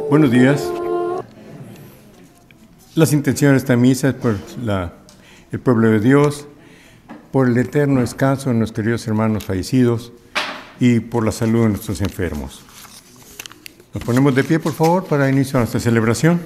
Buenos días. Las intenciones de esta misa es por el pueblo de Dios, por el eterno descanso de nuestros queridos hermanos fallecidos y por la salud de nuestros enfermos. Nos ponemos de pie, por favor, para iniciar nuestra celebración.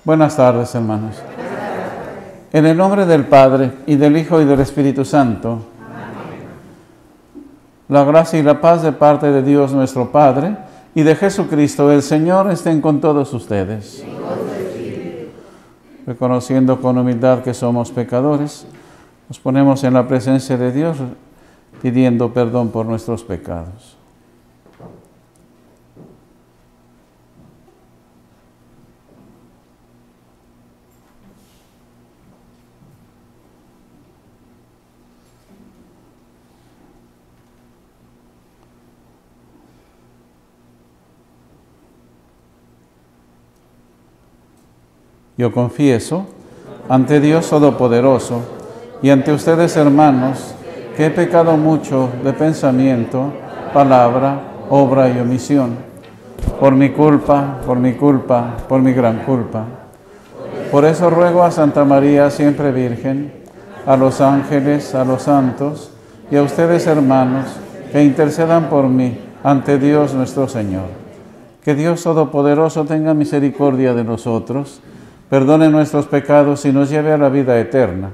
Buenas tardes, hermanos. En el nombre del Padre, y del Hijo, y del Espíritu Santo. La gracia y la paz de parte de Dios nuestro Padre, y de Jesucristo el Señor, estén con todos ustedes. Reconociendo con humildad que somos pecadores, nos ponemos en la presencia de Dios, pidiendo perdón por nuestros pecados. Yo confieso ante Dios Todopoderoso y ante ustedes, hermanos, que he pecado mucho de pensamiento, palabra, obra y omisión, por mi culpa, por mi gran culpa. Por eso ruego a Santa María, siempre Virgen, a los ángeles, a los santos y a ustedes, hermanos, que intercedan por mí ante Dios nuestro Señor. Que Dios Todopoderoso tenga misericordia de nosotros, perdone nuestros pecados y nos lleve a la vida eterna.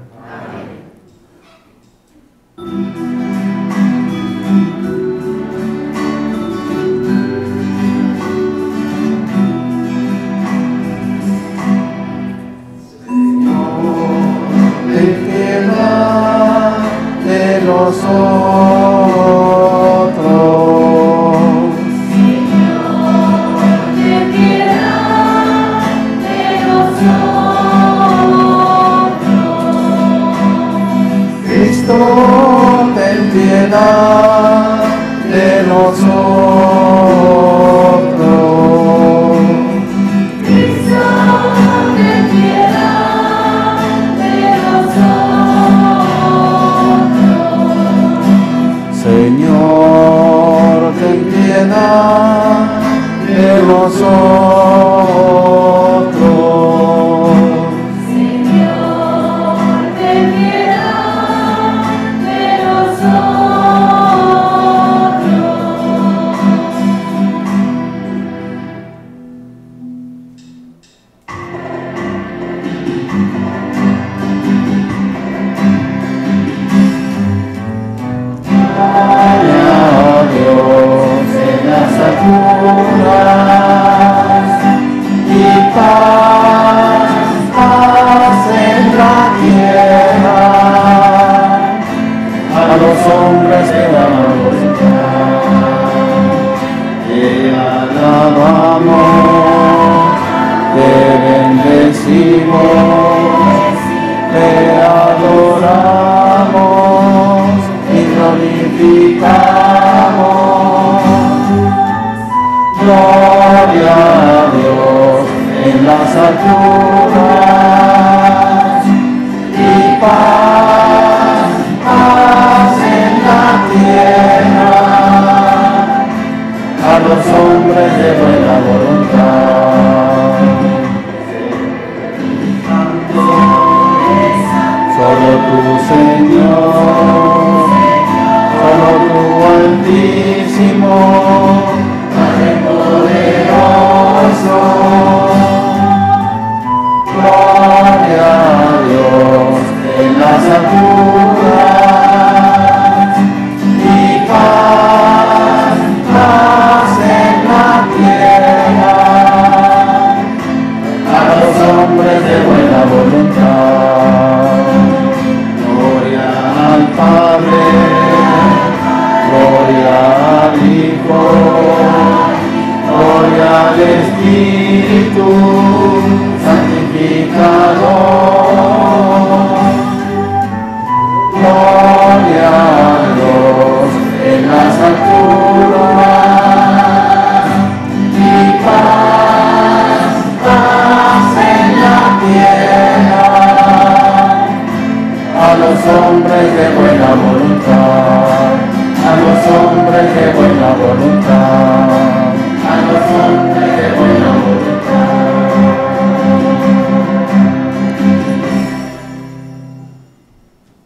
Señor, ten piedad de nosotros. Ten piedad de nosotros. Cristo, ten piedad de nosotros. Señor, ten piedad de nosotros. Señor, ten piedad de nosotros. Gloria a Dios en la alturas Señor, solo tú, Altísimo, Padre poderoso. Gloria a Dios en las alturas y paz en la tierra a los hombres de buena voluntad. Gloria al Padre, gloria al Hijo, gloria al Espíritu Santificador. Gloria a Dios en las alturas y paz en la tierra a los hombres de buena voluntad, a los hombres de buena voluntad, a los hombres de buena voluntad.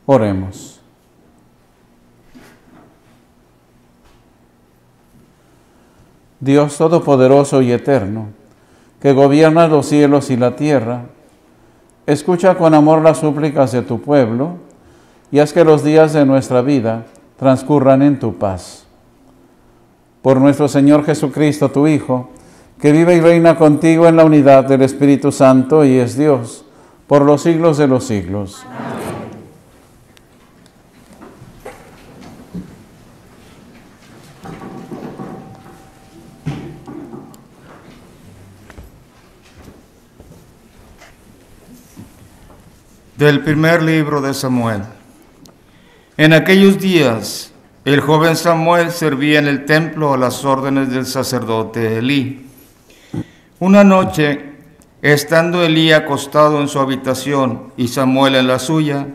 Oremos. Dios Todopoderoso y Eterno, que gobiernas los cielos y la tierra, escucha con amor las súplicas de tu pueblo y haz que los días de nuestra vida transcurran en tu paz. Por nuestro Señor Jesucristo, tu Hijo, que vive y reina contigo en la unidad del Espíritu Santo y es Dios, por los siglos de los siglos. Amén. Del primer libro de Samuel. En aquellos días, el joven Samuel servía en el templo a las órdenes del sacerdote Elí. Una noche, estando Elí acostado en su habitación y Samuel en la suya,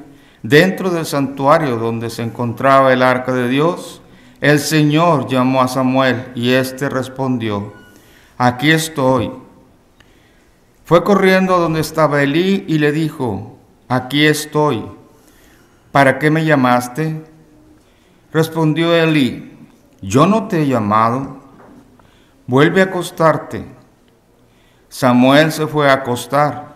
dentro del santuario donde se encontraba el arca de Dios, el Señor llamó a Samuel y éste respondió: «Aquí estoy». Fue corriendo a donde estaba Elí y le dijo: «Aquí estoy. ¿Para qué me llamaste?». Respondió Elí: «Yo no te he llamado. Vuelve a acostarte». Samuel se fue a acostar.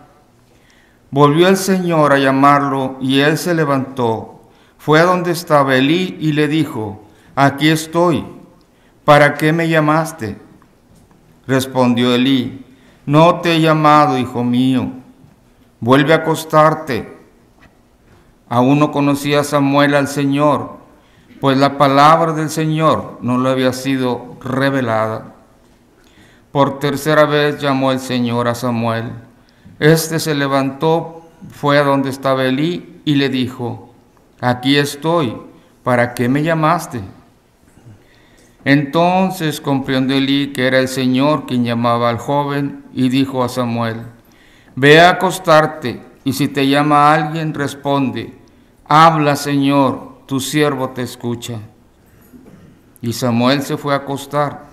Volvió el Señor a llamarlo y él se levantó. Fue a donde estaba Elí y le dijo: «Aquí estoy. ¿Para qué me llamaste?». Respondió Elí: «No te he llamado, hijo mío. Vuelve a acostarte». Aún no conocía Samuel al Señor, pues la palabra del Señor no le había sido revelada. Por tercera vez llamó el Señor a Samuel. Este se levantó, fue a donde estaba Elí y le dijo: «Aquí estoy, ¿para qué me llamaste?». Entonces comprendió Elí que era el Señor quien llamaba al joven y dijo a Samuel: «Ve a acostarte, y si te llama alguien, responde: Habla, Señor, tu siervo te escucha». Y Samuel se fue a acostar.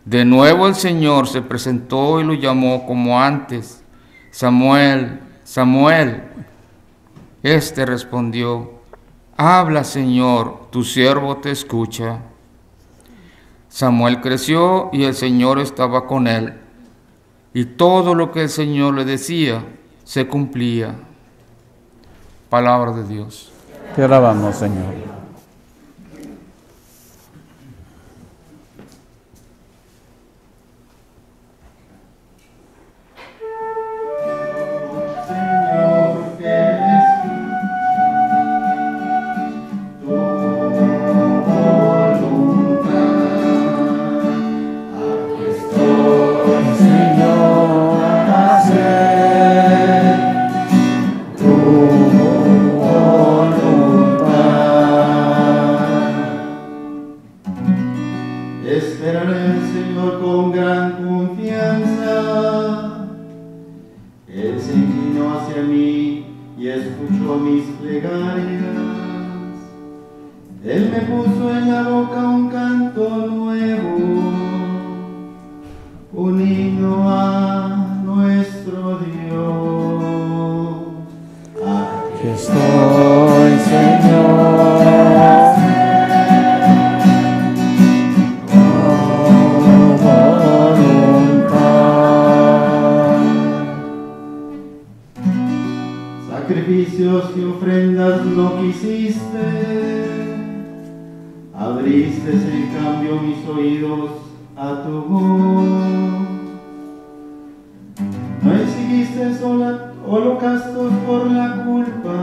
De nuevo el Señor se presentó y lo llamó como antes: «Samuel, Samuel». Este respondió: «Habla, Señor, tu siervo te escucha». Samuel creció y el Señor estaba con él, y todo lo que el Señor le decía se cumplía. Palabra de Dios. Te alabamos, Señor. Esperaré al Señor con gran confianza. Él se inclinó hacia mí y escuchó mis plegarias. Él me puso en la boca un canto nuevo, un himno a nuestro Dios. Aquí estoy. Sacrificios y ofrendas no quisiste, abriste en cambio mis oídos a tu voz. No exigiste holocaustos por la culpa,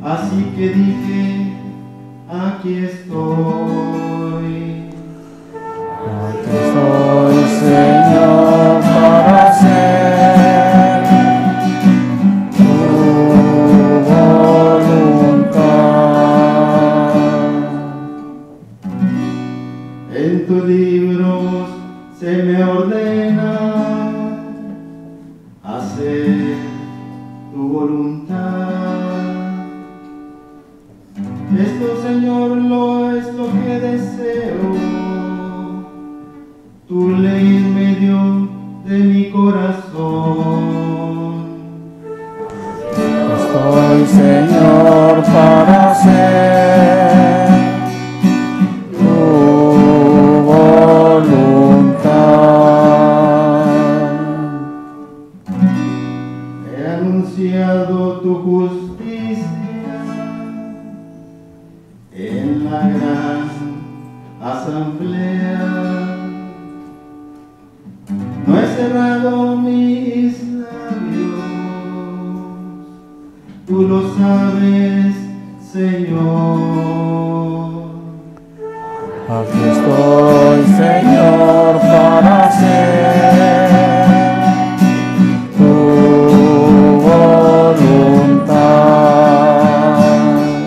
así que dije, aquí estoy. Aquí estoy, Señor, para hacer tu voluntad. En tus libros se me ordena hacer tu voluntad. Esto, Señor, es lo que deseo, tu ley en medio de mi corazón. Estoy, Señor, para hacer tu voluntad. He anunciado tu justicia en la gran asamblea. No he cerrado mis labios, tú lo sabes, Señor. Aquí estoy, Señor, para hacer tu voluntad.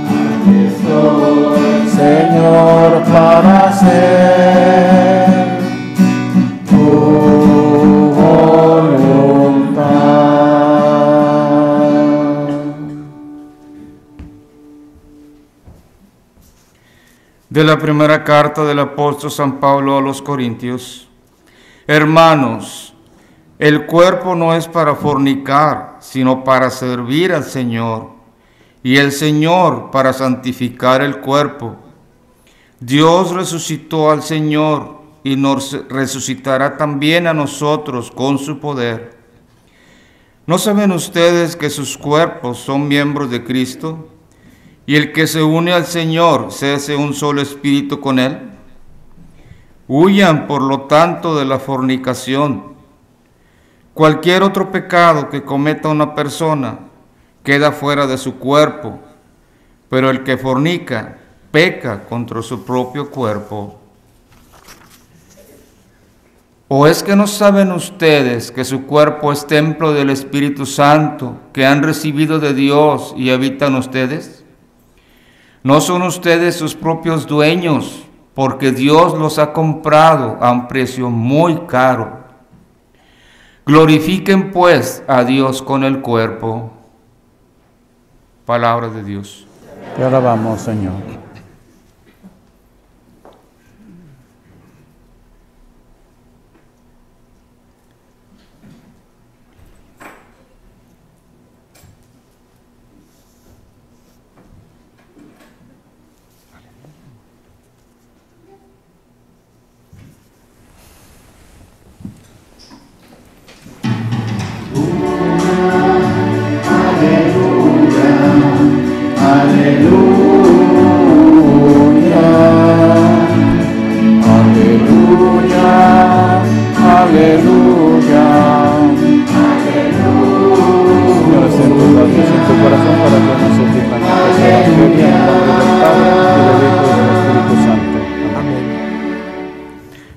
Aquí estoy, Señor, para hacer tu voluntad. De la primera carta del apóstol San Pablo a los Corintios. Hermanos, el cuerpo no es para fornicar, sino para servir al Señor, y el Señor para santificar el cuerpo. Dios resucitó al Señor y nos resucitará también a nosotros con su poder. ¿No saben ustedes que sus cuerpos son miembros de Cristo? Y el que se une al Señor se hace un solo espíritu con Él. Huyan, por lo tanto, de la fornicación. Cualquier otro pecado que cometa una persona queda fuera de su cuerpo, pero el que fornica peca contra su propio cuerpo. ¿O es que no saben ustedes que su cuerpo es templo del Espíritu Santo que han recibido de Dios y habitan ustedes? ¿No son ustedes sus propios dueños, porque Dios los ha comprado a un precio muy caro? Glorifiquen pues a Dios con el cuerpo. Palabra de Dios. Te alabamos, Señor.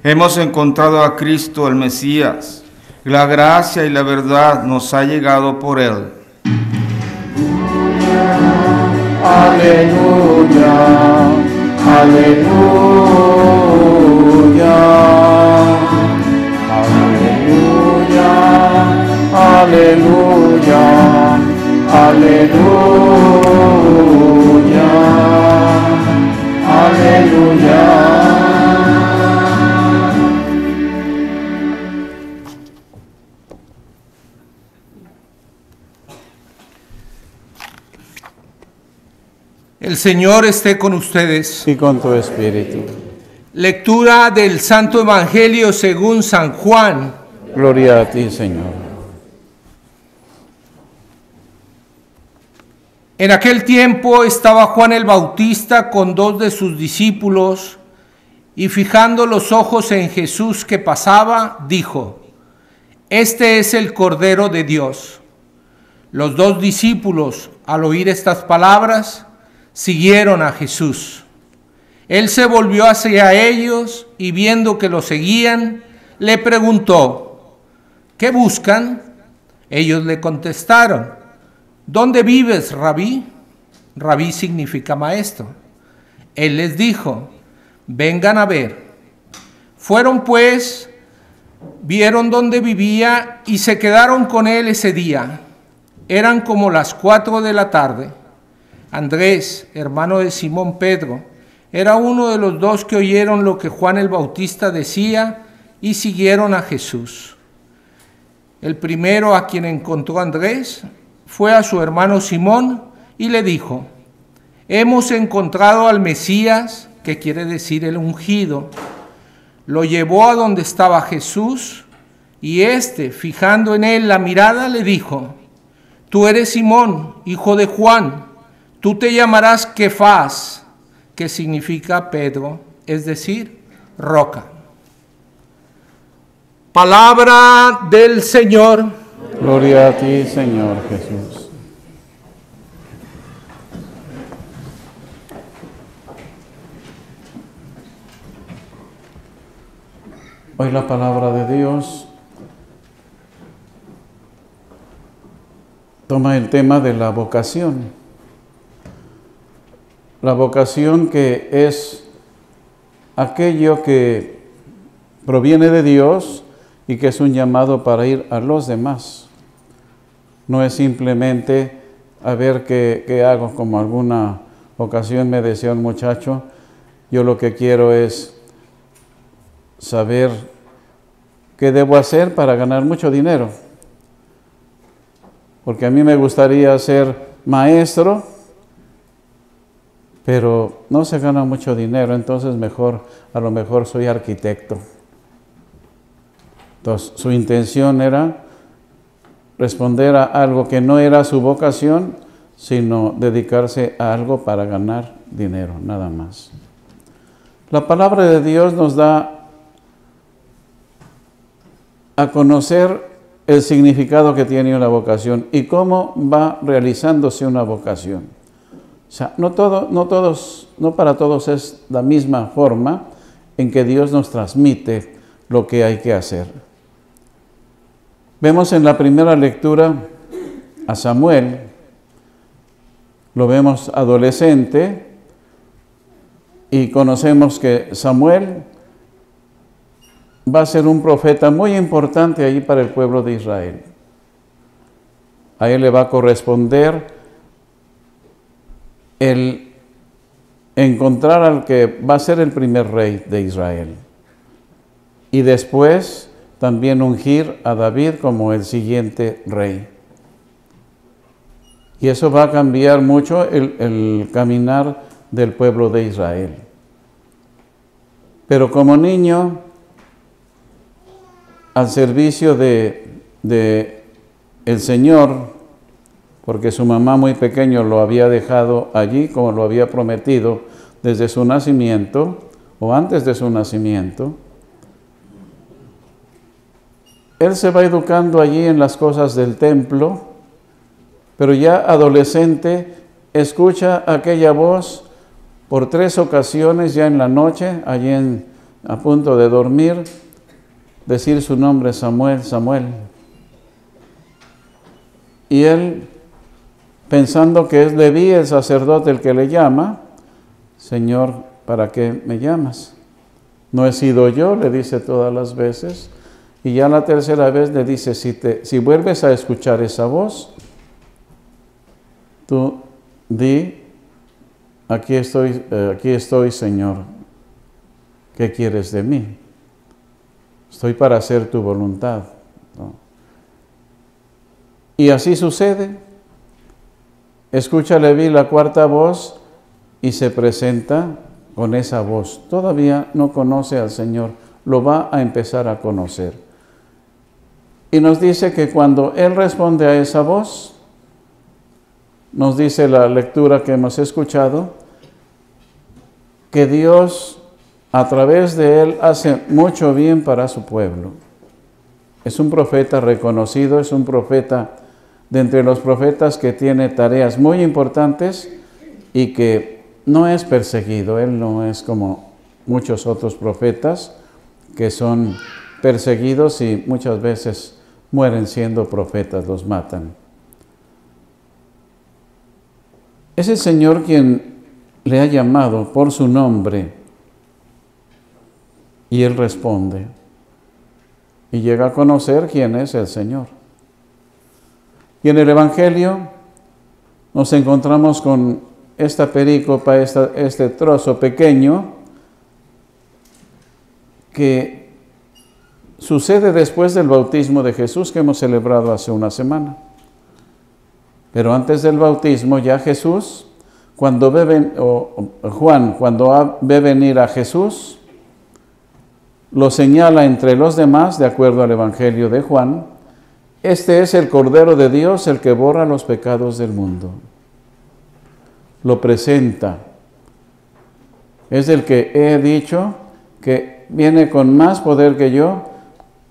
Hemos encontrado a Cristo el Mesías. La gracia y la verdad nos ha llegado por Él. Aleluya, aleluya, aleluya, aleluya, aleluya, aleluya. El Señor esté con ustedes. Y con tu espíritu. Lectura del Santo Evangelio según San Juan. Gloria a ti, Señor. En aquel tiempo estaba Juan el Bautista con 2 de sus discípulos, y fijando los ojos en Jesús que pasaba, dijo: Este es el Cordero de Dios. Los 2 discípulos, al oír estas palabras, siguieron a Jesús. Él se volvió hacia ellos y viendo que lo seguían, le preguntó: ¿Qué buscan? Ellos le contestaron: ¿Dónde vives, Rabí? Rabí significa maestro. Él les dijo: vengan a ver. Fueron pues, vieron dónde vivía y se quedaron con él ese día. Eran como las 4 de la tarde. Andrés, hermano de Simón Pedro, era uno de los 2 que oyeron lo que Juan el Bautista decía y siguieron a Jesús. El primero a quien encontró Andrés fue a su hermano Simón y le dijo: hemos encontrado al Mesías, que quiere decir el ungido. Lo llevó a donde estaba Jesús y éste, fijando en él la mirada, le dijo: tú eres Simón, hijo de Juan, tú te llamarás Kefas, que significa Pedro, es decir, roca. Palabra del Señor. Gloria a ti, Señor Jesús. Hoy la palabra de Dios toma el tema de la vocación. La vocación que es aquello que proviene de Dios y que es un llamado para ir a los demás. No es simplemente a ver qué hago, como alguna ocasión me decía un muchacho: yo lo que quiero es saber qué debo hacer para ganar mucho dinero. Porque a mí me gustaría ser maestro, pero no se gana mucho dinero, entonces a lo mejor soy arquitecto. Entonces, su intención era responder a algo que no era su vocación, sino dedicarse a algo para ganar dinero, nada más. La palabra de Dios nos da a conocer el significado que tiene una vocación y cómo va realizándose una vocación. O sea, no para todos es la misma forma en que Dios nos transmite lo que hay que hacer. Vemos en la primera lectura a Samuel, lo vemos adolescente y conocemos que Samuel va a ser un profeta muy importante allí para el pueblo de Israel. A él le va a corresponder el encontrar al que va a ser el primer rey de Israel. Y después también ungir a David como el siguiente rey. Y eso va a cambiar mucho el caminar del pueblo de Israel. Pero como niño, al servicio de el Señor, porque su mamá muy pequeño lo había dejado allí, como lo había prometido desde su nacimiento, o antes de su nacimiento, él se va educando allí en las cosas del templo, pero ya adolescente escucha aquella voz por 3 ocasiones ya en la noche, allí a punto de dormir, decir su nombre: Samuel, Samuel. Y él, pensando que es Leví, el sacerdote, el que le llama: Señor, ¿para qué me llamas? No he sido yo, le dice todas las veces. Y ya la tercera vez le dice: si vuelves a escuchar esa voz, tú di: aquí estoy, Señor, ¿qué quieres de mí? Estoy para hacer tu voluntad, ¿no? Y así sucede. Escucha Leví la 4ª voz y se presenta con esa voz. Todavía no conoce al Señor, lo va a empezar a conocer. Y nos dice que cuando Él responde a esa voz, nos dice la lectura que hemos escuchado, que Dios a través de Él hace mucho bien para su pueblo. Es un profeta reconocido, es un profeta de entre los profetas que tiene tareas muy importantes y que no es perseguido. Él no es como muchos otros profetas que son perseguidos y muchas veces mueren siendo profetas, los matan. Es el Señor quien le ha llamado por su nombre y Él responde y llega a conocer quién es el Señor. Y en el Evangelio nos encontramos con esta perícopa, este trozo pequeño que sucede después del bautismo de Jesús que hemos celebrado hace una semana. Pero antes del bautismo ya Jesús, cuando Juan, cuando ve venir a Jesús, lo señala entre los demás, de acuerdo al Evangelio de Juan: este es el Cordero de Dios, el que borra los pecados del mundo. Lo presenta. Es el que he dicho que viene con más poder que yo,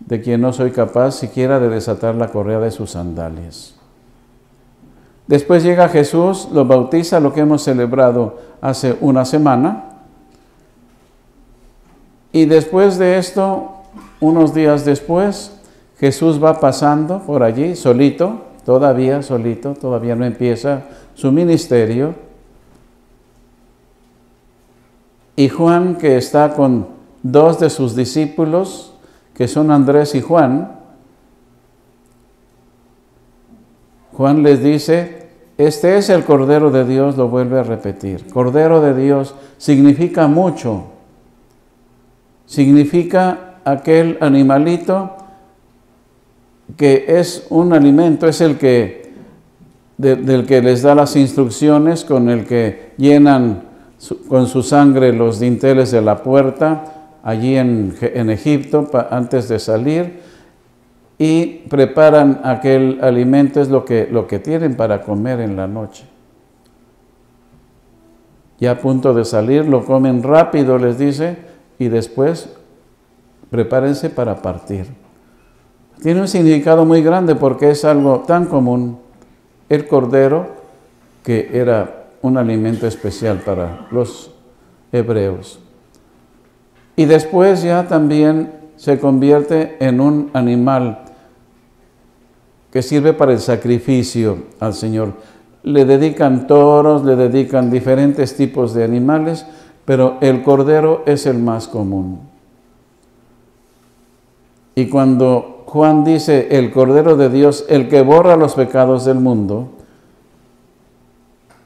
de quien no soy capaz siquiera de desatar la correa de sus sandalias. Después llega Jesús, lo bautiza, lo que hemos celebrado hace una semana. Y después de esto, unos días después, Jesús va pasando por allí, solito, todavía no empieza su ministerio. Y Juan, que está con dos de sus discípulos, que son Andrés y Juan les dice: este es el Cordero de Dios, lo vuelve a repetir. Cordero de Dios significa mucho. Significa aquel animalito que es un alimento, es el que del que les da las instrucciones, con el que llenan con su sangre los dinteles de la puerta allí en Egipto antes de salir, y preparan aquel alimento, es lo que tienen para comer en la noche. Ya a punto de salir, lo comen rápido, les dice, y después prepárense para partir. Tiene un significado muy grande porque es algo tan común, el cordero, que era un alimento especial para los hebreos. Y después ya también se convierte en un animal que sirve para el sacrificio al Señor. Le dedican toros, le dedican diferentes tipos de animales, pero el cordero es el más común. Y cuando Juan dice el Cordero de Dios, el que borra los pecados del mundo,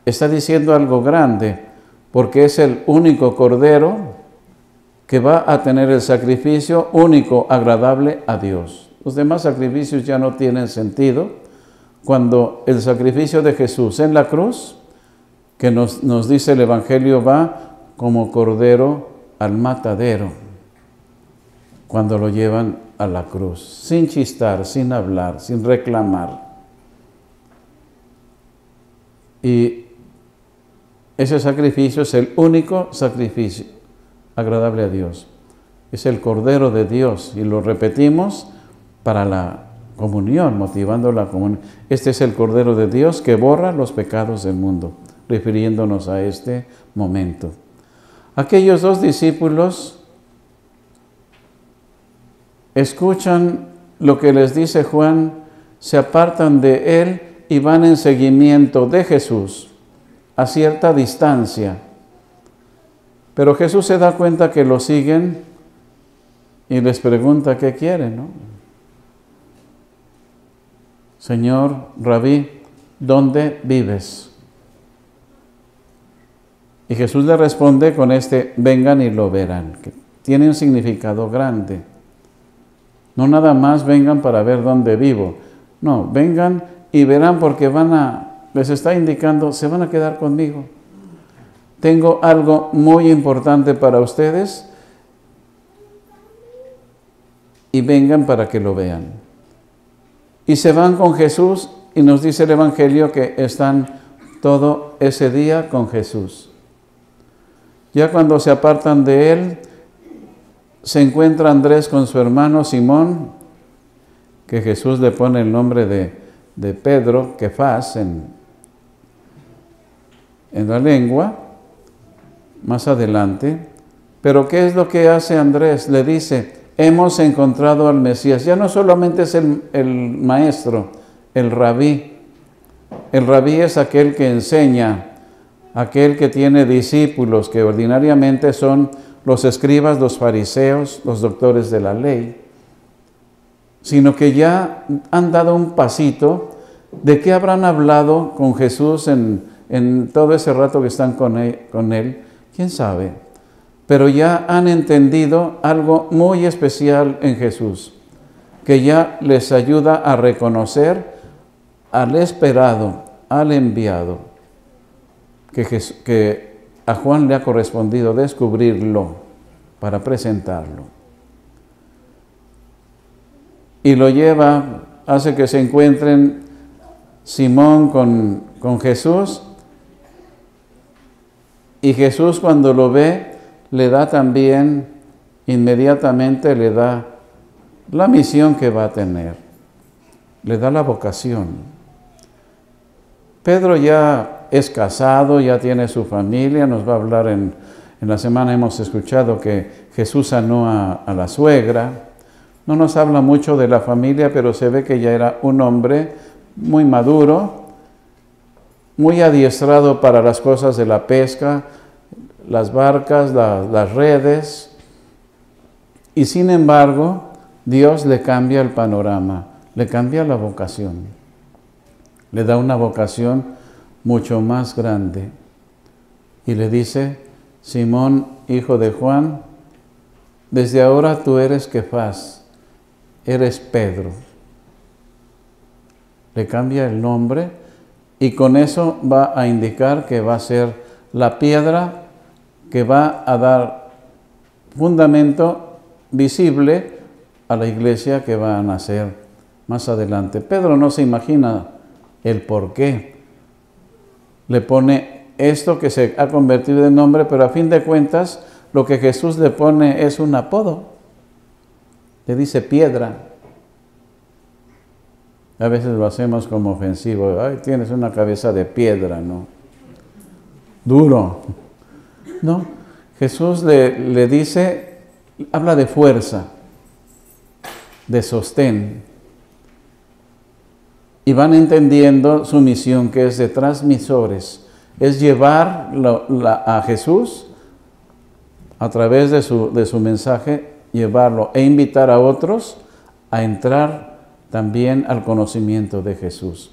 está diciendo algo grande, porque es el único cordero que va a tener el sacrificio único, agradable a Dios. Los demás sacrificios ya no tienen sentido cuando el sacrificio de Jesús en la cruz, que nos dice el Evangelio, va como cordero al matadero, cuando lo llevan a la cruz, sin chistar, sin hablar, sin reclamar. Y ese sacrificio es el único sacrificio agradable a Dios. Es el Cordero de Dios, y lo repetimos para la comunión, motivando la comunión. Este es el Cordero de Dios que borra los pecados del mundo, refiriéndonos a este momento. Aquellos dos discípulos escuchan lo que les dice Juan, se apartan de él y van en seguimiento de Jesús a cierta distancia. Pero Jesús se da cuenta que lo siguen y les pregunta qué quieren, ¿no? Señor, Rabí, ¿dónde vives? Y Jesús le responde con vengan y lo verán, que tiene un significado grande. No nada más vengan para ver dónde vivo. No, vengan y verán, porque les está indicando, se van a quedar conmigo. tengo algo muy importante para ustedes y vengan para que lo vean. Y se van con Jesús y nos dice el Evangelio que están todo ese día con Jesús. Ya cuando se apartan de él, se encuentra Andrés con su hermano Simón, que Jesús le pone el nombre de Pedro, Kefas, en la lengua, más adelante. Pero ¿qué es lo que hace Andrés? Le dice, hemos encontrado al Mesías. Ya no solamente es el maestro, el rabí. El rabí es aquel que enseña, aquel que tiene discípulos, que ordinariamente son los escribas, los fariseos, los doctores de la ley, sino que ya han dado un pasito. ¿De qué habrán hablado con Jesús en todo ese rato que están con él? ¿Quién sabe? Pero ya han entendido algo muy especial en Jesús, que ya les ayuda a reconocer al esperado, al enviado, que a Juan le ha correspondido descubrirlo para presentarlo. Y lo lleva, hace que se encuentren Simón con Jesús, y Jesús cuando lo ve, le da también, inmediatamente le da la misión que va a tener, le da la vocación. Pedro ya es casado, ya tiene su familia, nos va a hablar en la semana, hemos escuchado que Jesús sanó a la suegra. No nos habla mucho de la familia, pero se ve que ya era un hombre muy maduro, muy adiestrado para las cosas de la pesca, las barcas, las redes. Y sin embargo, Dios le cambia el panorama, le cambia la vocación. Le da una vocación mucho más grande. Y le dice, Simón, hijo de Juan, desde ahora tú eres Kefas, eres Pedro. Le cambia el nombre y con eso va a indicar que va a ser la piedra que va a dar fundamento visible a la iglesia que va a nacer más adelante. Pedro no se imagina el por qué. Le pone esto que se ha convertido en nombre, pero a fin de cuentas lo que Jesús le pone es un apodo. Le dice piedra. A veces lo hacemos como ofensivo. Ay, tienes una cabeza de piedra, ¿no? Duro. No, Jesús le dice, habla de fuerza, de sostén. Y van entendiendo su misión, que es de transmisores, es llevar a Jesús a través de su mensaje, llevarlo e invitar a otros a entrar también al conocimiento de Jesús.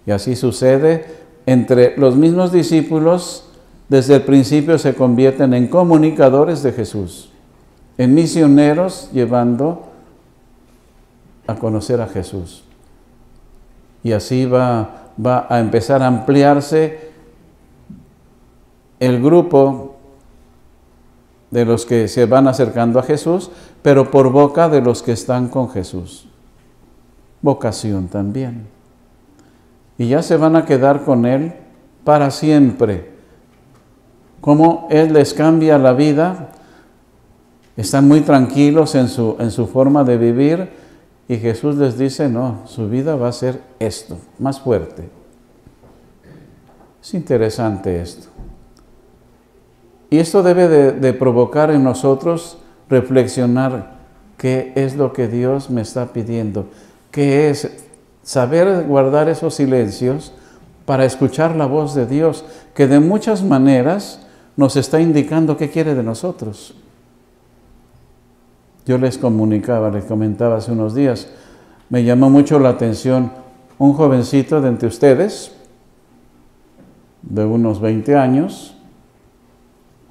Y así sucede entre los mismos discípulos. Desde el principio se convierten en comunicadores de Jesús, en misioneros llevando a conocer a Jesús. Y así va a empezar a ampliarse el grupo de los que se van acercando a Jesús, pero por boca de los que están con Jesús. Vocación también. Y ya se van a quedar con Él para siempre. Cómo Él les cambia la vida, están muy tranquilos en su forma de vivir, y Jesús les dice, no, su vida va a ser esto, más fuerte. Es interesante esto. Y esto debe de provocar en nosotros reflexionar qué es lo que Dios me está pidiendo, qué es saber guardar esos silencios para escuchar la voz de Dios, que de muchas maneras nos está indicando qué quiere de nosotros. Yo les comentaba hace unos días, me llamó mucho la atención un jovencito de entre ustedes, de unos 20 años,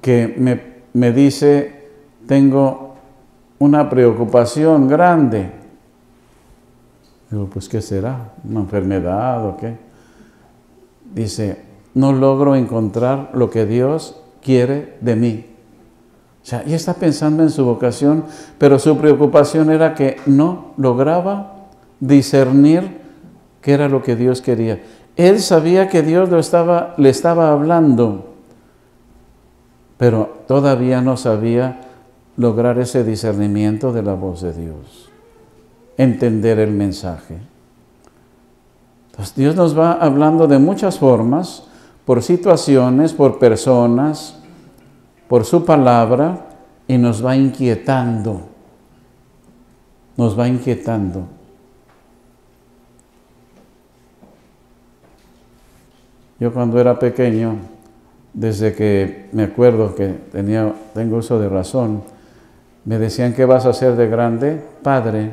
que me dice, tengo una preocupación grande. Digo, pues, ¿qué será? ¿Una enfermedad o qué? Dice, no logro encontrar lo que Dios quiere de mí. O sea, ella está pensando en su vocación, pero su preocupación era que no lograba discernir qué era lo que Dios quería. Él sabía que Dios le estaba hablando, pero todavía no sabía lograr ese discernimiento de la voz de Dios, entender el mensaje. Entonces, Dios nos va hablando de muchas formas, por situaciones, por personas, por su palabra, y nos va inquietando. Nos va inquietando. Yo cuando era pequeño, desde que me acuerdo que tengo uso de razón, me decían, ¿qué vas a hacer de grande? Padre,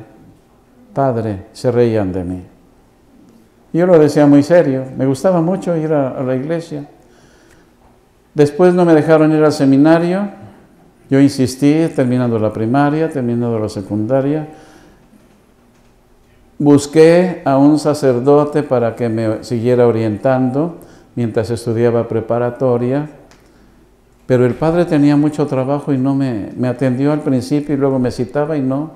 padre, se reían de mí. Yo lo decía muy serio, me gustaba mucho ir a la iglesia. Después no me dejaron ir al seminario, yo insistí, terminando la primaria, terminando la secundaria. Busqué a un sacerdote para que me siguiera orientando mientras estudiaba preparatoria, pero el padre tenía mucho trabajo y no me atendió al principio y luego me citaba y no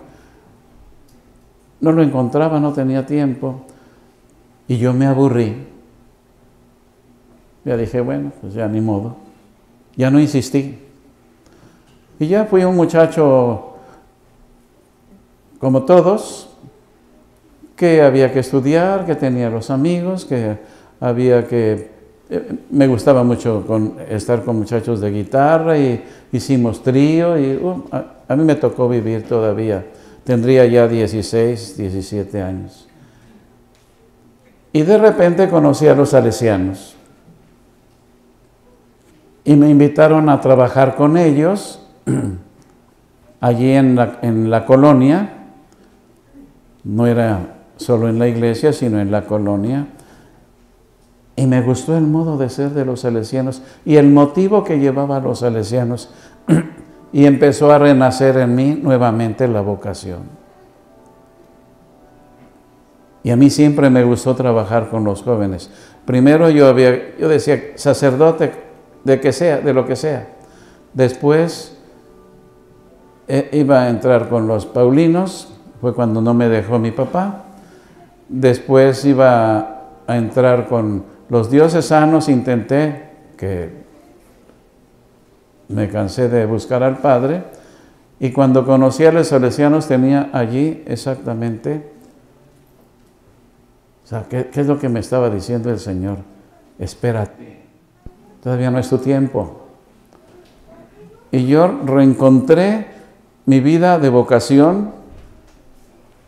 lo encontraba, no tenía tiempo. Y yo me aburrí. Ya dije, bueno, pues ya ni modo. Ya no insistí. Y ya fui un muchacho como todos, que había que estudiar, que tenía los amigos, que había que... me gustaba mucho estar con muchachos de guitarra y hicimos trío y a mí me tocó vivir todavía. Tendría ya 16, 17 años. Y de repente conocí a los salesianos. Y me invitaron a trabajar con ellos allí en la colonia. No era solo en la iglesia, sino en la colonia. Y me gustó el modo de ser de los salesianos y el motivo que llevaba a los salesianos. Y empezó a renacer en mí nuevamente la vocación. Y a mí siempre me gustó trabajar con los jóvenes. Primero yo decía, sacerdote, de lo que sea. Después iba a entrar con los paulinos, fue cuando no me dejó mi papá. Después iba a entrar con los diocesanos, intenté, que me cansé de buscar al Padre. Y cuando conocí a los salesianos tenía allí exactamente... O sea, ¿qué es lo que me estaba diciendo el Señor? Espérate, todavía no es tu tiempo. Y yo reencontré mi vida de vocación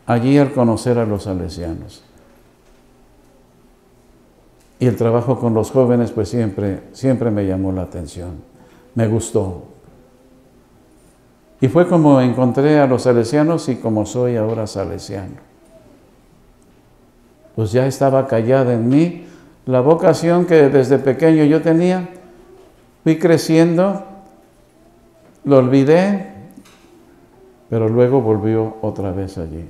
allí al conocer a los salesianos. Y el trabajo con los jóvenes, pues siempre me llamó la atención, me gustó. Y fue como encontré a los salesianos y como soy ahora salesiano. Pues ya estaba callada en mí la vocación que desde pequeño yo tenía. Fui creciendo, lo olvidé, pero luego volvió otra vez allí,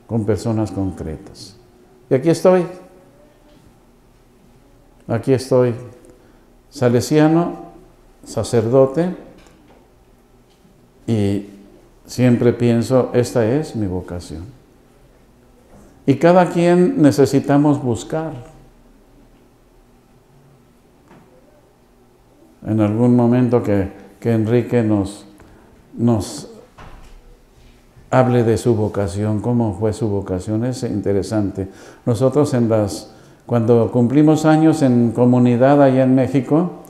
con personas concretas. Y aquí estoy, salesiano, sacerdote, y siempre pienso, esta es mi vocación. Y cada quien necesitamos buscar. En algún momento que Enrique nos hable de su vocación, cómo fue su vocación, es interesante. Nosotros cuando cumplimos años en comunidad allá en México,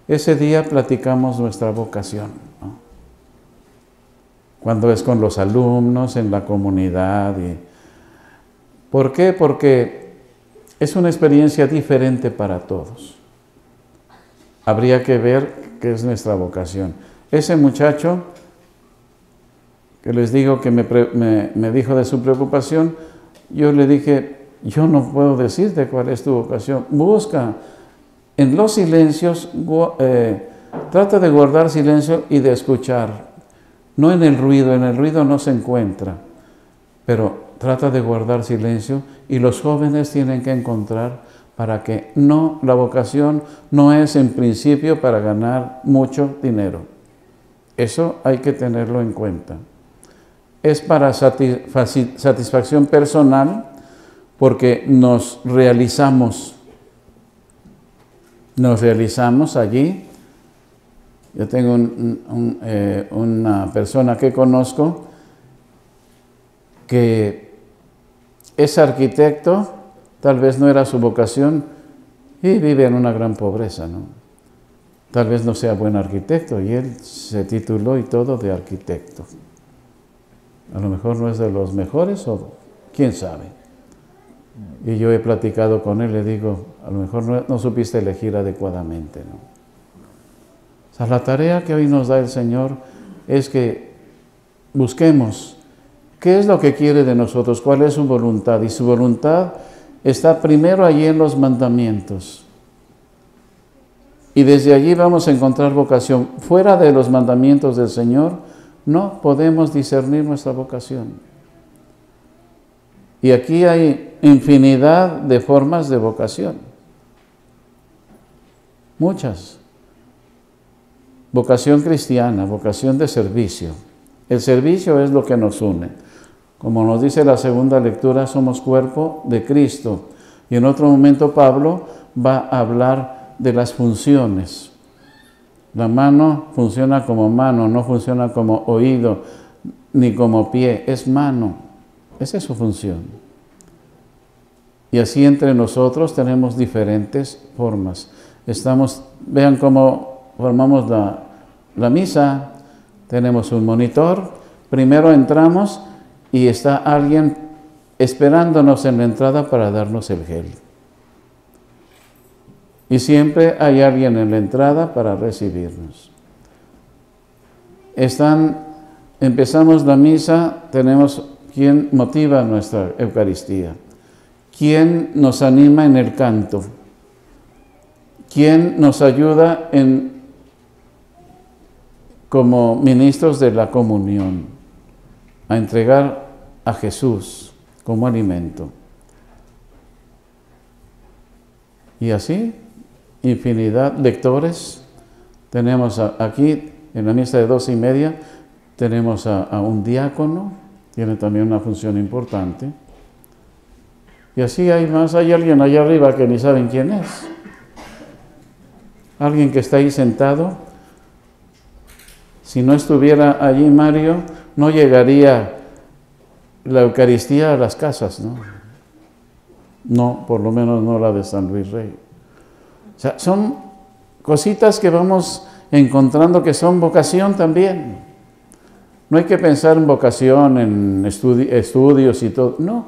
ese día platicamos nuestra vocación, ¿no? Cuando es con los alumnos, en la comunidad. ¿Por qué? Porque es una experiencia diferente para todos. Habría que ver qué es nuestra vocación. Ese muchacho que les digo que me dijo de su preocupación, yo le dije, yo no puedo decirte cuál es tu vocación. Busca en los silencios, trata de guardar silencio y de escuchar. No en el ruido no se encuentra, pero trata de guardar silencio y los jóvenes tienen que encontrar para que la vocación no es en principio para ganar mucho dinero. Eso hay que tenerlo en cuenta. Es para satisfacción personal, porque nos realizamos allí. Yo tengo una persona que conozco que es arquitecto, tal vez no era su vocación, y vive en una gran pobreza, ¿no? Tal vez no sea buen arquitecto, y él se tituló y todo de arquitecto. A lo mejor no es de los mejores, o quién sabe. Y yo he platicado con él, le digo, a lo mejor no supiste elegir adecuadamente, ¿no? O sea, la tarea que hoy nos da el Señor es que busquemos qué es lo que quiere de nosotros, cuál es su voluntad. Y su voluntad está primero allí en los mandamientos. Y desde allí vamos a encontrar vocación. Fuera de los mandamientos del Señor, no podemos discernir nuestra vocación. Y aquí hay infinidad de formas de vocación. Muchas. Vocación cristiana, vocación de servicio. El servicio es lo que nos une. Como nos dice la segunda lectura, somos cuerpo de Cristo. Y en otro momento Pablo va a hablar de las funciones. La mano funciona como mano, no funciona como oído ni como pie, es mano. Esa es su función. Y así entre nosotros tenemos diferentes formas. Vean cómo formamos la misa. Tenemos un monitor. Primero entramos y está alguien esperándonos en la entrada para darnos el gel. Y siempre hay alguien en la entrada para recibirnos. Empezamos la misa, tenemos quien motiva nuestra Eucaristía, quien nos anima en el canto, quien nos ayuda como ministros de la comunión, a entregar a Jesús como alimento. Y así, infinidad de lectores. Tenemos aquí, en la misa de 12:30, tenemos a un diácono, tiene también una función importante. Y así hay alguien allá arriba que ni saben quién es. Alguien que está ahí sentado. Si no estuviera allí Mario, no llegaría la Eucaristía a las casas, ¿no? No, por lo menos no la de San Luis Rey. O sea, son cositas que vamos encontrando que son vocación también. No hay que pensar en vocación, en estudios y todo. No,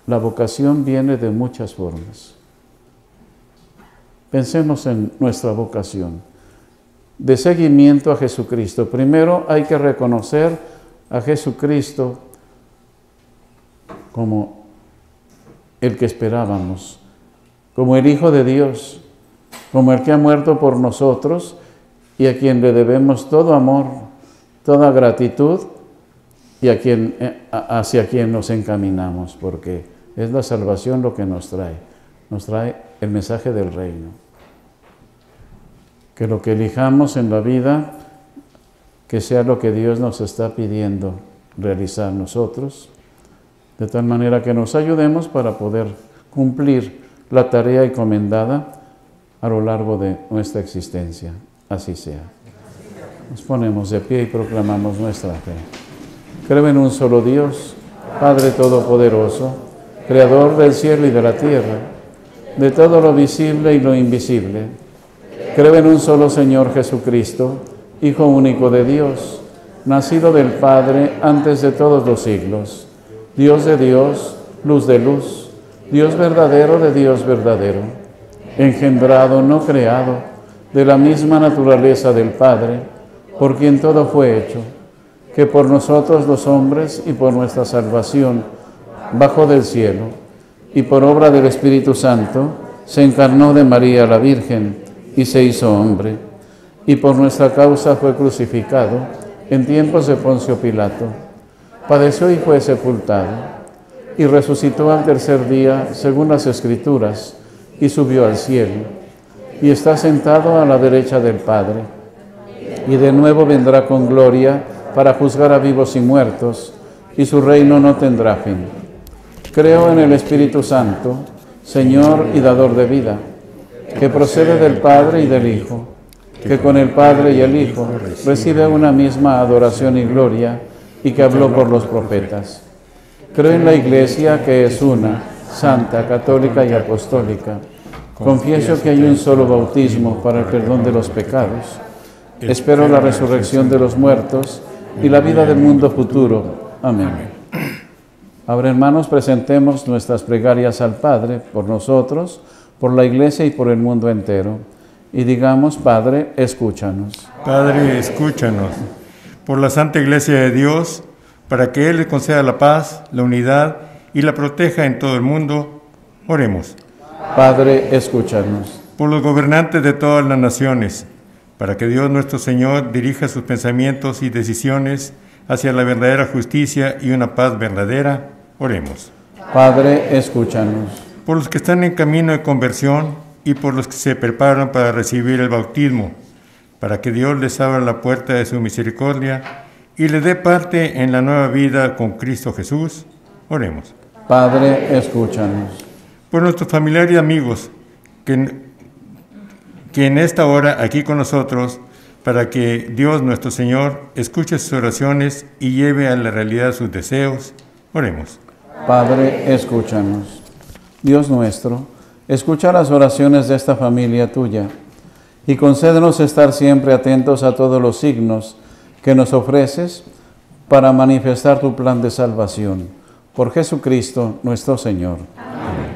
la vocación viene de muchas formas. Pensemos en nuestra vocación de seguimiento a Jesucristo. Primero hay que reconocer a Jesucristo como el que esperábamos, como el Hijo de Dios, como el que ha muerto por nosotros y a quien le debemos todo amor, toda gratitud y hacia quien nos encaminamos, porque es la salvación lo que nos trae el mensaje del reino. Que lo que elijamos en la vida, que sea lo que Dios nos está pidiendo realizar nosotros, de tal manera que nos ayudemos para poder cumplir la tarea encomendada a lo largo de nuestra existencia. Así sea. Nos ponemos de pie y proclamamos nuestra fe. Creo en un solo Dios, Padre Todopoderoso, Creador del cielo y de la tierra, de todo lo visible y lo invisible. Creo en un solo Señor Jesucristo, Hijo único de Dios, nacido del Padre antes de todos los siglos, Dios de Dios, luz de luz, Dios verdadero de Dios verdadero, engendrado, no creado, de la misma naturaleza del Padre, por quien todo fue hecho, que por nosotros los hombres y por nuestra salvación bajó del cielo, y por obra del Espíritu Santo se encarnó de María la Virgen y se hizo hombre, y por nuestra causa fue crucificado en tiempos de Poncio Pilato, padeció y fue sepultado, y resucitó al tercer día según las Escrituras, y subió al cielo, y está sentado a la derecha del Padre, y de nuevo vendrá con gloria para juzgar a vivos y muertos, y su reino no tendrá fin. Creo en el Espíritu Santo, Señor y dador de vida, que procede del Padre y del Hijo, que con el Padre y el Hijo recibe una misma adoración y gloria, y que habló por los profetas. Creo en la Iglesia, que es una, santa, católica y apostólica. Confieso que hay un solo bautismo para el perdón de los pecados. Espero la resurrección de los muertos y la vida del mundo futuro. Amén. Ahora, hermanos, presentemos nuestras plegarias al Padre por nosotros, por la Iglesia y por el mundo entero. Y digamos: Padre, escúchanos. Padre, escúchanos. Por la Santa Iglesia de Dios, para que Él le conceda la paz, la unidad y la proteja en todo el mundo, oremos. Padre, escúchanos. Por los gobernantes de todas las naciones, para que Dios nuestro Señor dirija sus pensamientos y decisiones hacia la verdadera justicia y una paz verdadera, oremos. Padre, escúchanos. Por los que están en camino de conversión y por los que se preparan para recibir el bautismo, para que Dios les abra la puerta de su misericordia y les dé parte en la nueva vida con Cristo Jesús, oremos. Padre, escúchanos. Por nuestros familiares y amigos que en esta hora aquí con nosotros, para que Dios nuestro Señor escuche sus oraciones y lleve a la realidad sus deseos, oremos. Padre, escúchanos. Dios nuestro, escucha las oraciones de esta familia tuya y concédenos estar siempre atentos a todos los signos que nos ofreces para manifestar tu plan de salvación. Por Jesucristo nuestro Señor. Amén.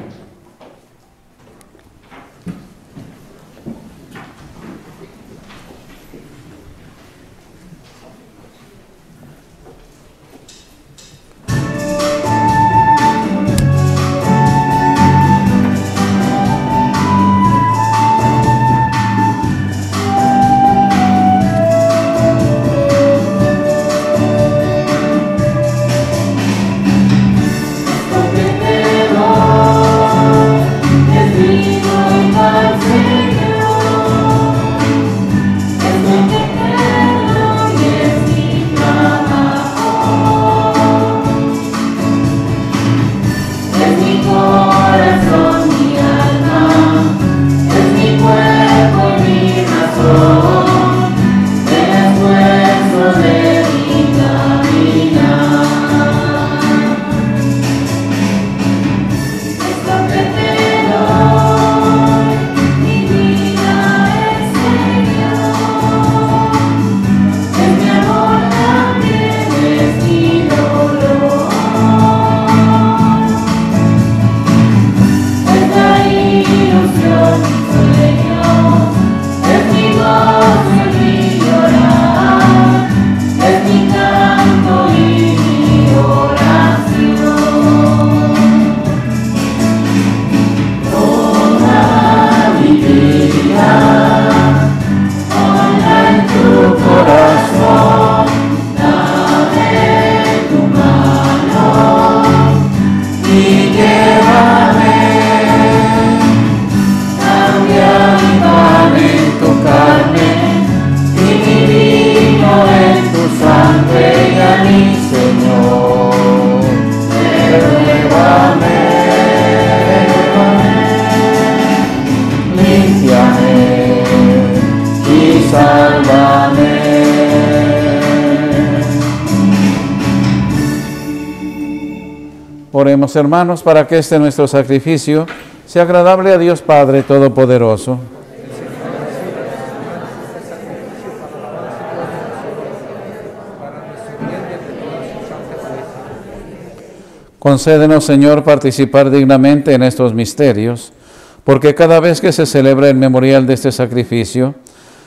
Oremos, hermanos, para que este nuestro sacrificio sea agradable a Dios Padre Todopoderoso. Concédenos, Señor, participar dignamente en estos misterios, porque cada vez que se celebra el memorial de este sacrificio,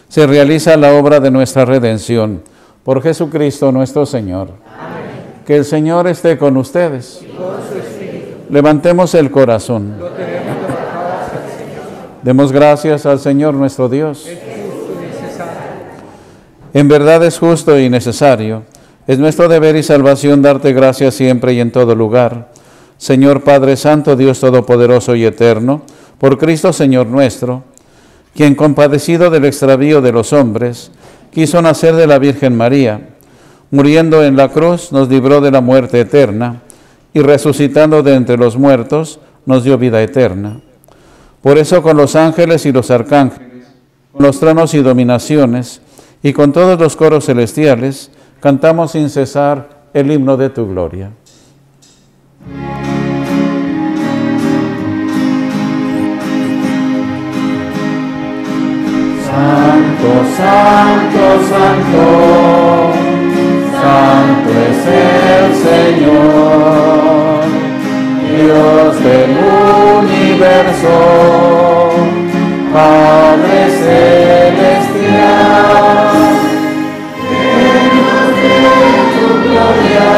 se realiza la obra de nuestra redención. Por Jesucristo nuestro Señor. Amén. Que el Señor esté con ustedes. Y con su espíritu. Levantemos el corazón. Lo tenemos levantado hacia el Señor. Demos gracias al Señor nuestro Dios. Es justo y necesario. En verdad es justo y necesario. Es nuestro deber y salvación darte gracias siempre y en todo lugar. Señor Padre Santo, Dios Todopoderoso y Eterno, Por Cristo Señor nuestro, quien compadecido del extravío de los hombres, quiso nacer de la Virgen María, muriendo en la cruz nos libró de la muerte eterna, y resucitando de entre los muertos nos dio vida eterna. Por eso con los ángeles y los arcángeles, con los tronos y dominaciones, y con todos los coros celestiales, cantamos sin cesar el himno de tu gloria. Santo, santo, santo, santo es el Señor, Dios del universo, Padre celestial, llenos de tu gloria,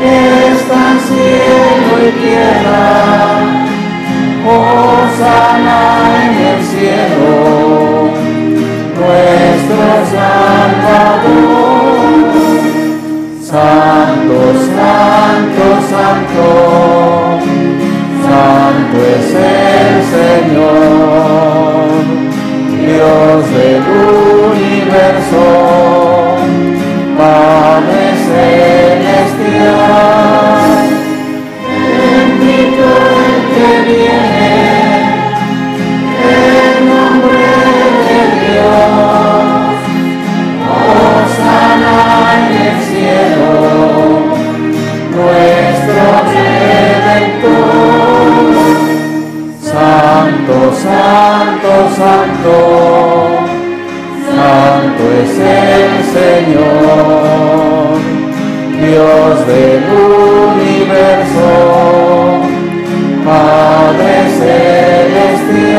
que está en cielo y tierra. Hosana en el cielo, nuestro Salvador. Santo, santo, santo, santo es el Señor, Dios del universo, Padre celestial. Bendito el que viene, el nombre de Dios. Hosana en el cielo, nuestro Redentor. Santo, santo, santo, santo es el Señor, Dios del universo, Padre celestial.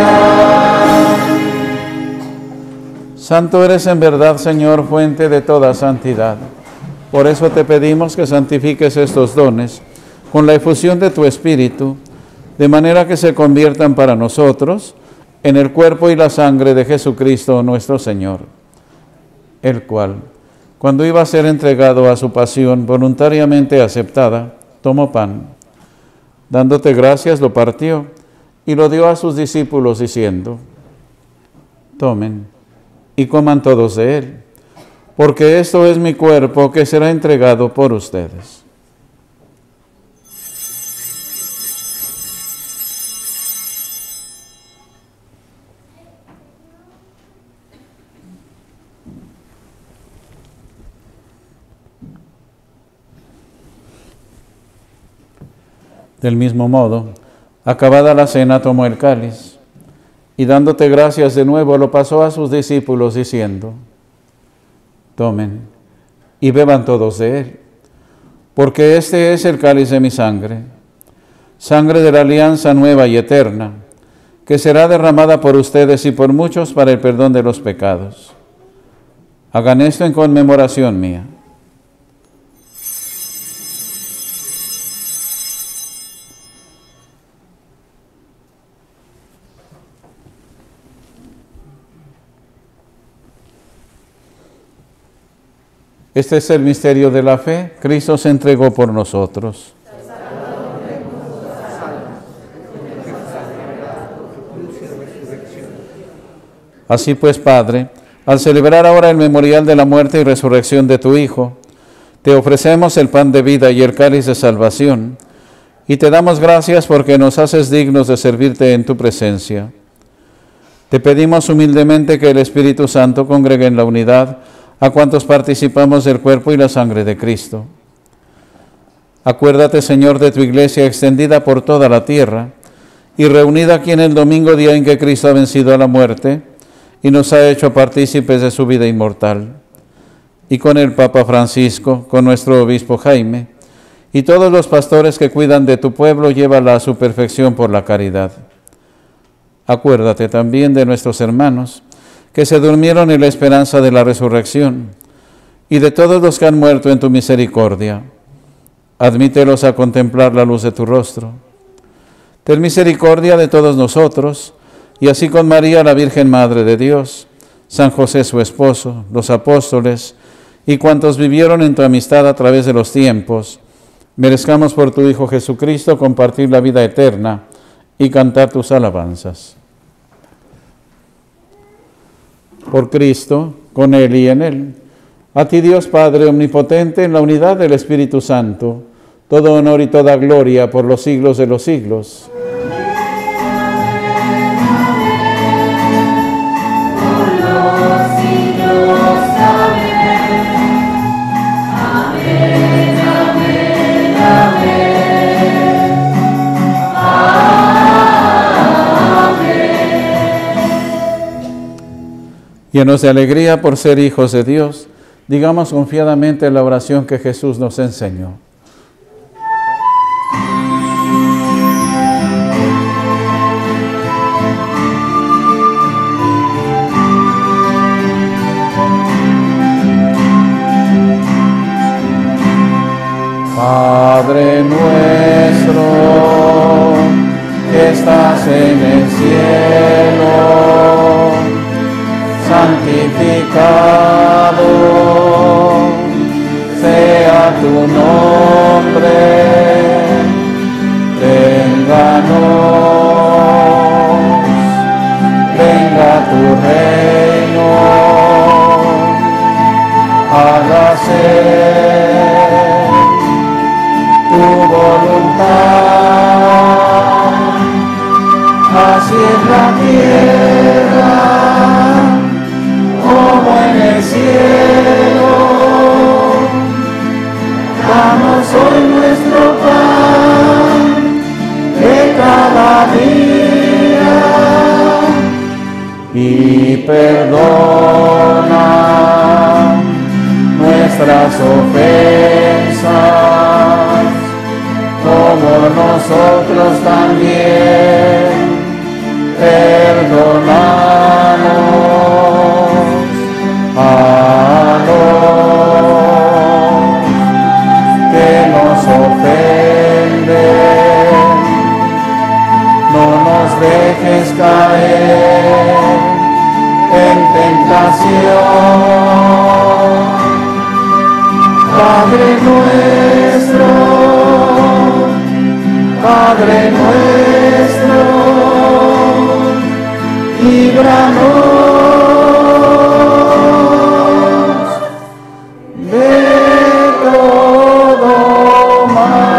Santo eres en verdad, Señor, fuente de toda santidad. Por eso te pedimos que santifiques estos dones con la efusión de tu Espíritu, de manera que se conviertan para nosotros en el cuerpo y la sangre de Jesucristo nuestro Señor, el cual, cuando iba a ser entregado a su pasión voluntariamente aceptada, tomó pan. Dándote gracias, lo partió y lo dio a sus discípulos, diciendo: tomen y coman todos de él, porque esto es mi cuerpo que será entregado por ustedes. Del mismo modo, acabada la cena, tomó el cáliz, y dándote gracias de nuevo, lo pasó a sus discípulos, diciendo: tomen y beban todos de él, porque este es el cáliz de mi sangre, sangre de la alianza nueva y eterna, que será derramada por ustedes y por muchos para el perdón de los pecados. Hagan esto en conmemoración mía. Este es el misterio de la fe. Cristo se entregó por nosotros. Así pues, Padre, al celebrar ahora el memorial de la muerte y resurrección de tu Hijo, te ofrecemos el pan de vida y el cáliz de salvación, y te damos gracias porque nos haces dignos de servirte en tu presencia. Te pedimos humildemente que el Espíritu Santo congregue en la unidad a cuantos participamos del cuerpo y la sangre de Cristo. Acuérdate, Señor, de tu iglesia extendida por toda la tierra y reunida aquí en el domingo, día en que Cristo ha vencido a la muerte y nos ha hecho partícipes de su vida inmortal. Y con el Papa Francisco, con nuestro obispo Jaime y todos los pastores que cuidan de tu pueblo, llévala a su perfección por la caridad. Acuérdate también de nuestros hermanos que se durmieron en la esperanza de la resurrección, y de todos los que han muerto en tu misericordia. Admítelos a contemplar la luz de tu rostro. Ten misericordia de todos nosotros, y así con María, la Virgen Madre de Dios, San José su esposo, los apóstoles, y cuantos vivieron en tu amistad a través de los tiempos, merezcamos por tu Hijo Jesucristo compartir la vida eterna y cantar tus alabanzas. Por Cristo, con Él y en Él, a ti Dios Padre Omnipotente, en la unidad del Espíritu Santo, todo honor y toda gloria por los siglos de los siglos. Llenos de alegría por ser hijos de Dios, digamos confiadamente la oración que Jesús nos enseñó. Padre nuestro, que estás en el cielo, santificado sea tu nombre, venga tu reino, hágase tu voluntad, así en la tierra como en el cielo. Danos hoy nuestro pan de cada día y perdona nuestras ofensas, como nosotros también perdonamos a los que nos ofenden. No nos dejes caer en tentación. Padre nuestro, líbranos de todo mal.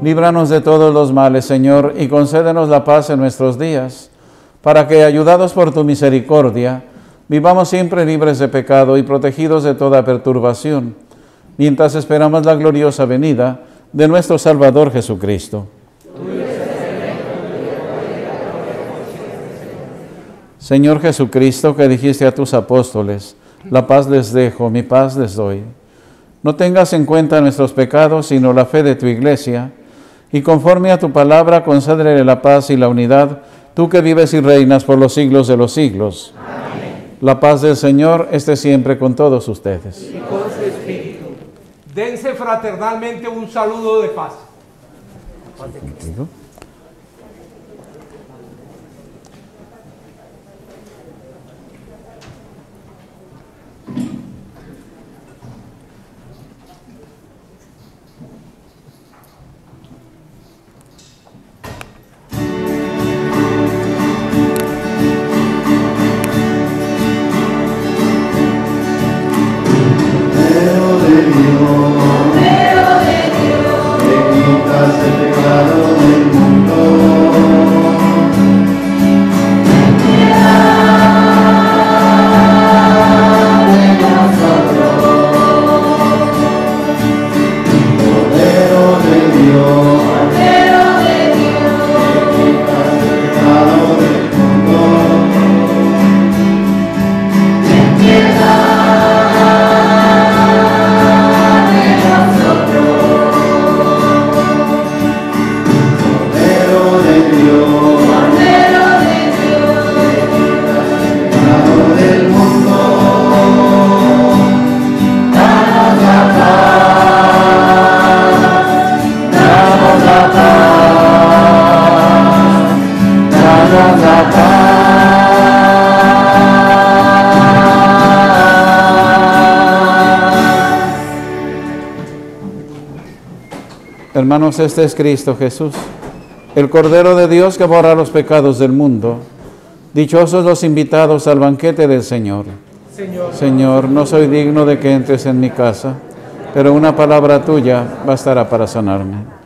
Líbranos de todos los males, Señor, y concédenos la paz en nuestros días, para que, ayudados por tu misericordia, vivamos siempre libres de pecado y protegidos de toda perturbación, mientras esperamos la gloriosa venida de nuestro Salvador Jesucristo. Señor Jesucristo, que dijiste a tus apóstoles, la paz les dejo, mi paz les doy. No tengas en cuenta nuestros pecados, sino la fe de tu Iglesia, y conforme a tu palabra, concédele la paz y la unidad, tú que vives y reinas por los siglos de los siglos. Amén. La paz del Señor esté siempre con todos ustedes. Y con su espíritu. Dense fraternalmente un saludo de paz. Hermanos, este es Cristo Jesús, el Cordero de Dios que borra los pecados del mundo. Dichosos los invitados al banquete del Señor. Señor, no soy digno de que entres en mi casa, pero una palabra tuya bastará para sanarme.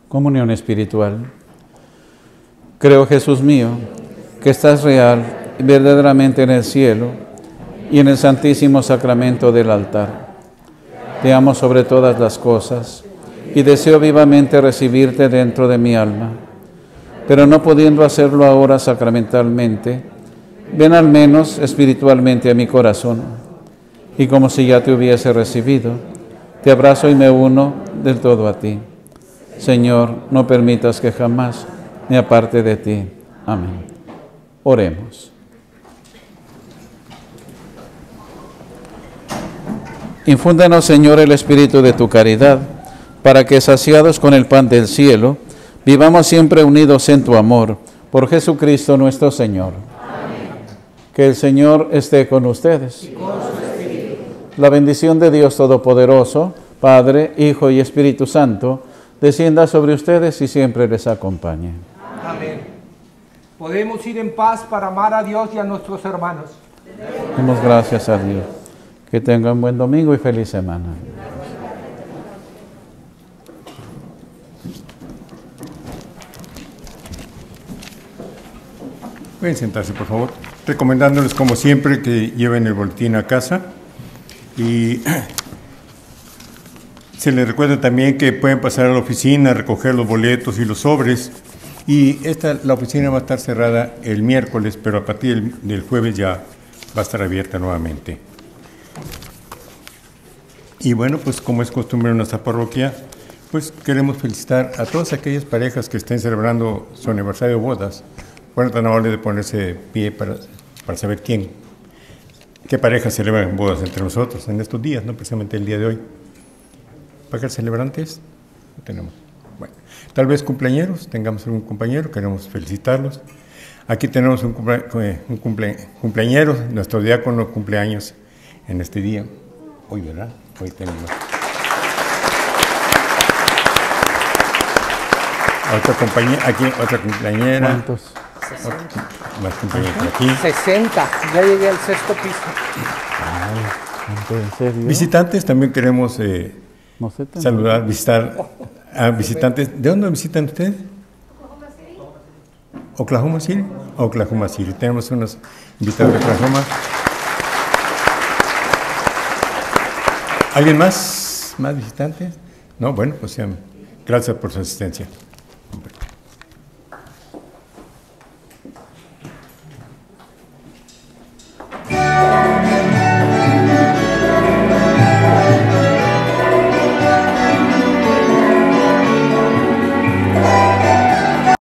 Comunión espiritual. Creo, Jesús mío, que estás real y verdaderamente en el cielo y en el santísimo sacramento del altar. Te amo sobre todas las cosas y deseo vivamente recibirte dentro de mi alma. Pero no pudiendo hacerlo ahora sacramentalmente, ven al menos espiritualmente a mi corazón. Y como si ya te hubiese recibido, te abrazo y me uno del todo a ti. Señor, no permitas que jamás me aparte de ti. Amén. Oremos. Infúndanos, Señor, el espíritu de tu caridad, para que, saciados con el pan del cielo, vivamos siempre unidos en tu amor. Por Jesucristo nuestro Señor. Amén. Que el Señor esté con ustedes. Y con su espíritu. La bendición de Dios Todopoderoso, Padre, Hijo y Espíritu Santo, descienda sobre ustedes y siempre les acompañe. Amén. Podemos ir en paz para amar a Dios y a nuestros hermanos. Demos gracias a Dios. Que tengan buen domingo y feliz semana. Pueden sentarse, por favor. Recomendándoles, como siempre, que lleven el boletín a casa. Y se les recuerda también que pueden pasar a la oficina a recoger los boletos y los sobres. Y la oficina va a estar cerrada el miércoles, pero a partir del jueves ya va a estar abierta nuevamente. Y bueno, pues como es costumbre en nuestra parroquia, pues queremos felicitar a todas aquellas parejas que estén celebrando su aniversario de bodas. Bueno, tan amable de ponerse de pie para saber qué parejas celebran bodas entre nosotros en estos días, no precisamente el día de hoy. ¿Para celebrantes? No tenemos. Bueno, tal vez cumpleañeros, tengamos algún compañero, queremos felicitarlos. Aquí tenemos un cumpleañero, nuestro diácono cumpleaños en este día. Hoy, ¿verdad? Hoy tenemos. Otra cumpleañera. ¿Cuántos? 60. Más cumpleaños por aquí. 60. Ya llegué al sexto piso. Ay, ¿en serio? Visitantes, también queremos No sé, saludar, visitar a visitantes. ¿De dónde visitan ustedes? Oklahoma City. Oklahoma City. Tenemos unos invitados de Oklahoma. ¿Alguien más? ¿Más visitantes? No, bueno, pues gracias por su asistencia.